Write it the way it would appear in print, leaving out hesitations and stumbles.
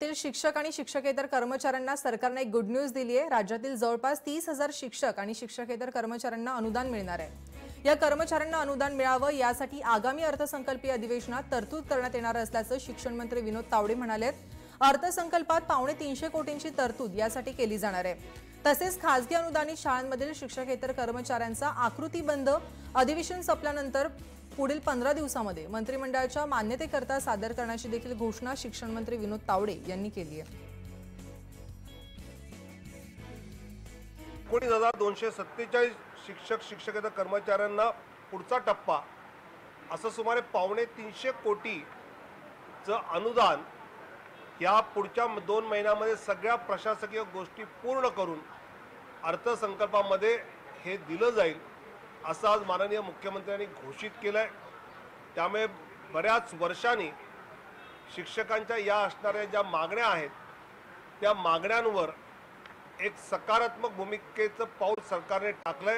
तील शिक्षक आणि शिक्षकेतर कर्मचाऱ्यांना सरकारने एक गुड न्यूज दिली आहे। राज्यातील जवळपास 30,000 शिक्षक आणि शिक्षकेतर कर्मचाऱ्यांना अनुदान मिळणार आहे। या कर्मचाऱ्यांना अनुदान मिळावं यासाठी आगामी अर्थसंकल्पीय अधिवेशनात तरतूद करण्यात येणार असल्याचं शिक्षण मंत्री विनोद तावडे म्हणाले। अर्थसंकल्पात 350 कोटींची तरतूद यासाठी केली जाणार आहे। तसेच खासगी अनुदानित शाळांमधील शिक्षकेतर कर्मचाऱ्यांचा आकृतीबंध अधिवेशन संपल्यानंतर पुढील 15 दिवसांमध्ये मंत्रिमंडळाच्या मान्यतेकरता सादर करण्याची देखील घोषणा शिक्षण मंत्री विनोद तावडे यांनी केली आहे। 19,247 शिक्षक शिक्षकेतर कर्मचाऱ्यांना पुढचा टप्पा असं सुमारे 350 कोटीचं अनुदान या पुढच्या 2 महिन्यांमध्ये सगळ्या प्रशासकीय गोष्टी पूर्ण करून अर्थसंकल्पामध्ये हे दिलं जाईल असं आज माननीय मुख्यमंत्र्यांनी घोषित केलंय। त्यामुळे बऱ्याच वर्षांनी शिक्षकांच्या या असणाऱ्या ज्या मागण्या आहेत त्या मागण्यांवर एक सकारात्मक भूमिकेचं पाऊल सरकारने टाकलंय।